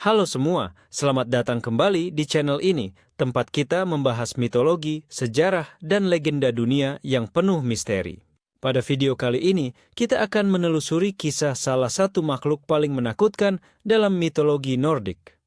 Halo semua, selamat datang kembali di channel ini, tempat kita membahas mitologi, sejarah, dan legenda dunia yang penuh misteri. Pada video kali ini, kita akan menelusuri kisah salah satu makhluk paling menakutkan dalam mitologi Nordik.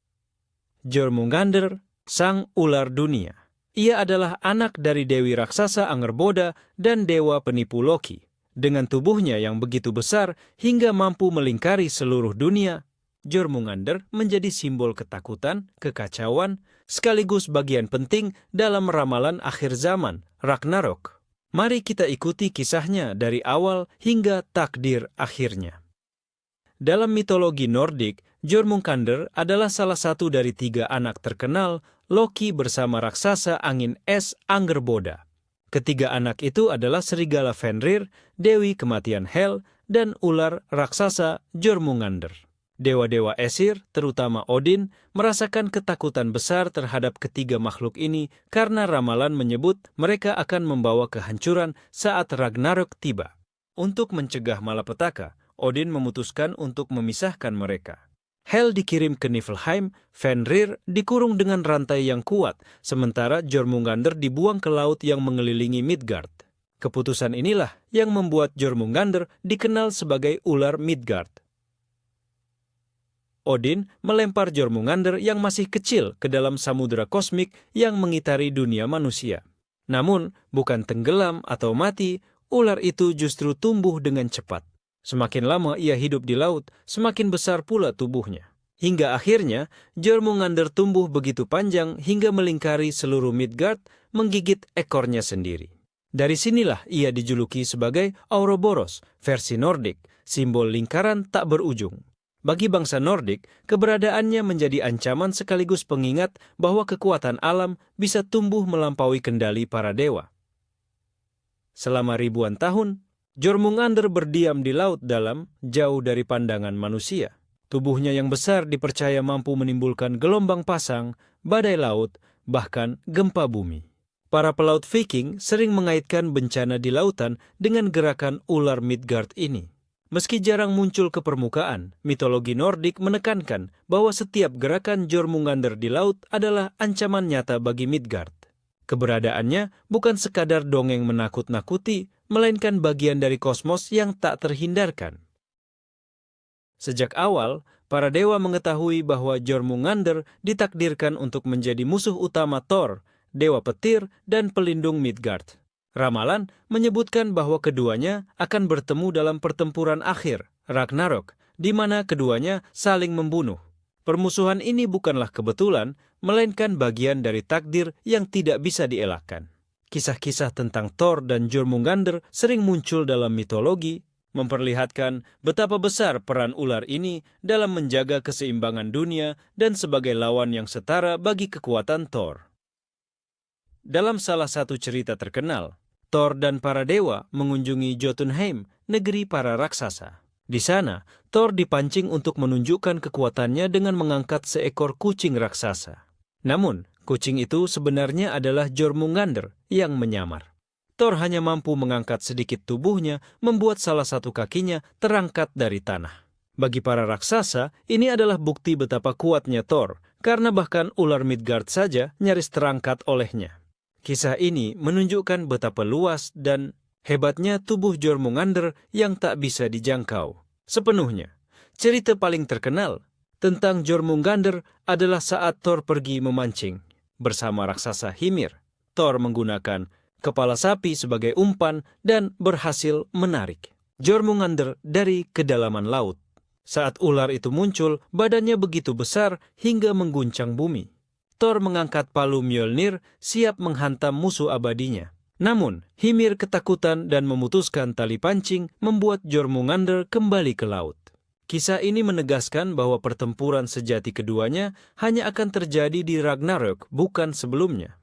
Jormungandr, sang ular dunia. Ia adalah anak dari Dewi Raksasa Angerboda dan Dewa Penipu Loki. Dengan tubuhnya yang begitu besar hingga mampu melingkari seluruh dunia, Jormungandr menjadi simbol ketakutan, kekacauan, sekaligus bagian penting dalam ramalan akhir zaman, Ragnarok. Mari kita ikuti kisahnya dari awal hingga takdir akhirnya. Dalam mitologi Nordik, Jormungandr adalah salah satu dari 3 anak terkenal Loki bersama raksasa angin es Angerboda. Ketiga anak itu adalah serigala Fenrir, Dewi Kematian Hel, dan ular raksasa Jormungandr. Dewa-dewa Esir, terutama Odin, merasakan ketakutan besar terhadap ketiga makhluk ini karena ramalan menyebut mereka akan membawa kehancuran saat Ragnarok tiba. Untuk mencegah malapetaka, Odin memutuskan untuk memisahkan mereka. Hel dikirim ke Niflheim, Fenrir dikurung dengan rantai yang kuat, sementara Jormungandr dibuang ke laut yang mengelilingi Midgard. Keputusan inilah yang membuat Jormungandr dikenal sebagai ular Midgard. Odin melempar Jormungandr yang masih kecil ke dalam samudera kosmik yang mengitari dunia manusia. Namun, bukan tenggelam atau mati, ular itu justru tumbuh dengan cepat. Semakin lama ia hidup di laut, semakin besar pula tubuhnya. Hingga akhirnya, Jormungandr tumbuh begitu panjang hingga melingkari seluruh Midgard, menggigit ekornya sendiri. Dari sinilah ia dijuluki sebagai Ouroboros, versi Nordik, simbol lingkaran tak berujung. Bagi bangsa Nordik, keberadaannya menjadi ancaman sekaligus pengingat bahwa kekuatan alam bisa tumbuh melampaui kendali para dewa. Selama ribuan tahun, Jormungandr berdiam di laut dalam, jauh dari pandangan manusia. Tubuhnya yang besar dipercaya mampu menimbulkan gelombang pasang, badai laut, bahkan gempa bumi. Para pelaut Viking sering mengaitkan bencana di lautan dengan gerakan ular Midgard ini. Meski jarang muncul ke permukaan, mitologi Nordik menekankan bahwa setiap gerakan Jormungandr di laut adalah ancaman nyata bagi Midgard. Keberadaannya bukan sekadar dongeng menakut-nakuti, melainkan bagian dari kosmos yang tak terhindarkan. Sejak awal, para dewa mengetahui bahwa Jormungandr ditakdirkan untuk menjadi musuh utama Thor, dewa petir dan pelindung Midgard. Ramalan menyebutkan bahwa keduanya akan bertemu dalam pertempuran akhir, Ragnarok, di mana keduanya saling membunuh. Permusuhan ini bukanlah kebetulan, melainkan bagian dari takdir yang tidak bisa dielakkan. Kisah-kisah tentang Thor dan Jormungandr sering muncul dalam mitologi, memperlihatkan betapa besar peran ular ini dalam menjaga keseimbangan dunia dan sebagai lawan yang setara bagi kekuatan Thor. Dalam salah satu cerita terkenal, Thor dan para dewa mengunjungi Jotunheim, negeri para raksasa. Di sana, Thor dipancing untuk menunjukkan kekuatannya dengan mengangkat seekor kucing raksasa. Namun, kucing itu sebenarnya adalah Jormungandr yang menyamar. Thor hanya mampu mengangkat sedikit tubuhnya, membuat salah satu kakinya terangkat dari tanah. Bagi para raksasa, ini adalah bukti betapa kuatnya Thor, karena bahkan ular Midgard saja nyaris terangkat olehnya. Kisah ini menunjukkan betapa luas dan hebatnya tubuh Jormungandr yang tak bisa dijangkau sepenuhnya. Cerita paling terkenal tentang Jormungandr adalah saat Thor pergi memancing bersama raksasa Hymir. Thor menggunakan kepala sapi sebagai umpan dan berhasil menarik Jormungandr dari kedalaman laut. Saat ular itu muncul, badannya begitu besar hingga mengguncang bumi. Thor mengangkat palu Mjolnir siap menghantam musuh abadinya. Namun, Hymir ketakutan dan memutuskan tali pancing membuat Jormungandr kembali ke laut. Kisah ini menegaskan bahwa pertempuran sejati keduanya hanya akan terjadi di Ragnarok, bukan sebelumnya.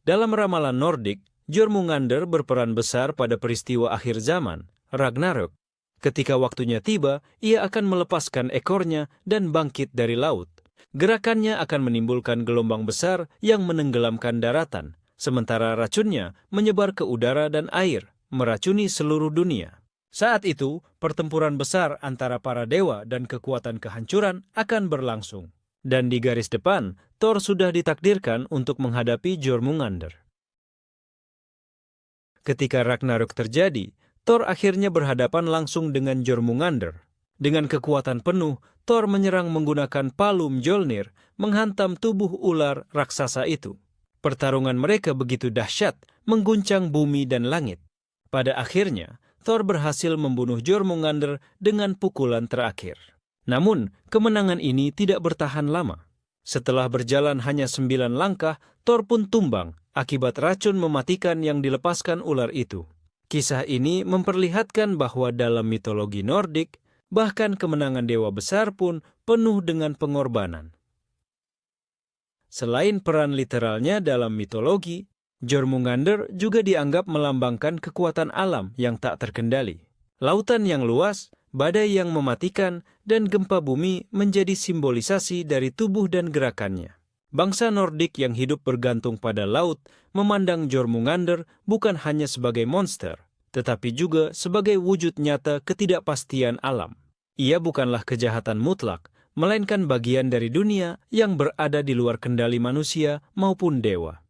Dalam ramalan Nordik, Jormungandr berperan besar pada peristiwa akhir zaman, Ragnarok. Ketika waktunya tiba, ia akan melepaskan ekornya dan bangkit dari laut. Gerakannya akan menimbulkan gelombang besar yang menenggelamkan daratan, sementara racunnya menyebar ke udara dan air, meracuni seluruh dunia. Saat itu, pertempuran besar antara para dewa dan kekuatan kehancuran akan berlangsung. Dan di garis depan, Thor sudah ditakdirkan untuk menghadapi Jormungandr. Ketika Ragnarok terjadi, Thor akhirnya berhadapan langsung dengan Jormungandr. Dengan kekuatan penuh, Thor menyerang menggunakan palu Mjolnir, menghantam tubuh ular raksasa itu. Pertarungan mereka begitu dahsyat, mengguncang bumi dan langit. Pada akhirnya, Thor berhasil membunuh Jormungandr dengan pukulan terakhir. Namun, kemenangan ini tidak bertahan lama. Setelah berjalan hanya 9 langkah, Thor pun tumbang akibat racun mematikan yang dilepaskan ular itu. Kisah ini memperlihatkan bahwa dalam mitologi Nordik, bahkan kemenangan dewa besar pun penuh dengan pengorbanan. Selain peran literalnya dalam mitologi, Jormungandr juga dianggap melambangkan kekuatan alam yang tak terkendali. Lautan yang luas, badai yang mematikan, dan gempa bumi menjadi simbolisasi dari tubuh dan gerakannya. Bangsa Nordik yang hidup bergantung pada laut memandang Jormungandr bukan hanya sebagai monster, tetapi juga sebagai wujud nyata ketidakpastian alam. Ia bukanlah kejahatan mutlak, melainkan bagian dari dunia yang berada di luar kendali manusia maupun dewa.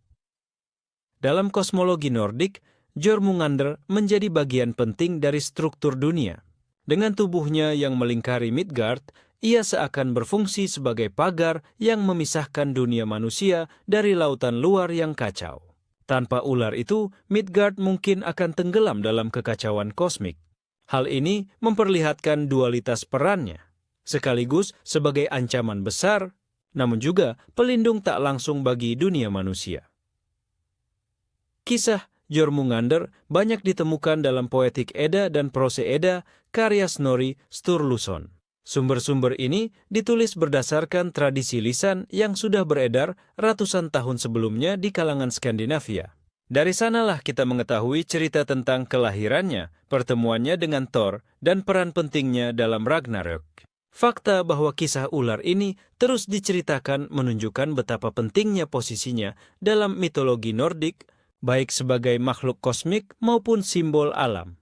Dalam kosmologi Nordik, Jormungandr menjadi bagian penting dari struktur dunia. Dengan tubuhnya yang melingkari Midgard, ia seakan berfungsi sebagai pagar yang memisahkan dunia manusia dari lautan luar yang kacau. Tanpa ular itu, Midgard mungkin akan tenggelam dalam kekacauan kosmik. Hal ini memperlihatkan dualitas perannya, sekaligus sebagai ancaman besar, namun juga pelindung tak langsung bagi dunia manusia. Kisah Jormungandr banyak ditemukan dalam Poetic Edda dan Prose Edda karya Snorri Sturluson. Sumber-sumber ini ditulis berdasarkan tradisi lisan yang sudah beredar ratusan tahun sebelumnya di kalangan Skandinavia. Dari sanalah kita mengetahui cerita tentang kelahirannya, pertemuannya dengan Thor, dan peran pentingnya dalam Ragnarok. Fakta bahwa kisah ular ini terus diceritakan menunjukkan betapa pentingnya posisinya dalam mitologi Nordik, baik sebagai makhluk kosmik maupun simbol alam.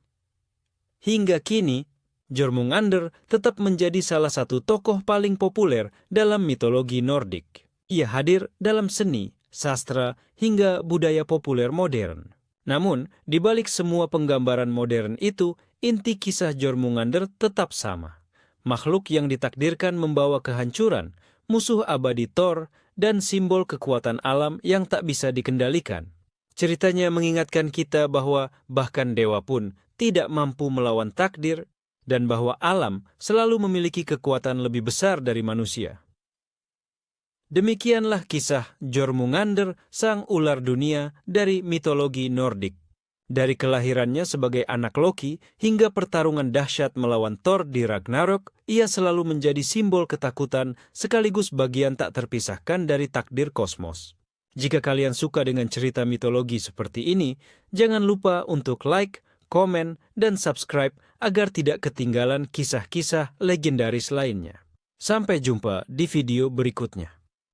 Hingga kini, Jormungandr tetap menjadi salah satu tokoh paling populer dalam mitologi Nordik. Ia hadir dalam seni, sastra, hingga budaya populer modern. Namun, di balik semua penggambaran modern itu, inti kisah Jormungandr tetap sama. Makhluk yang ditakdirkan membawa kehancuran, musuh abadi Thor, dan simbol kekuatan alam yang tak bisa dikendalikan. Ceritanya mengingatkan kita bahwa bahkan dewa pun tidak mampu melawan takdir, dan bahwa alam selalu memiliki kekuatan lebih besar dari manusia. Demikianlah kisah Jormungandr, sang ular dunia dari mitologi Nordik. Dari kelahirannya sebagai anak Loki hingga pertarungan dahsyat melawan Thor di Ragnarok, ia selalu menjadi simbol ketakutan sekaligus bagian tak terpisahkan dari takdir kosmos. Jika kalian suka dengan cerita mitologi seperti ini, jangan lupa untuk like, komen, dan subscribe agar tidak ketinggalan kisah-kisah legendaris lainnya. Sampai jumpa di video berikutnya.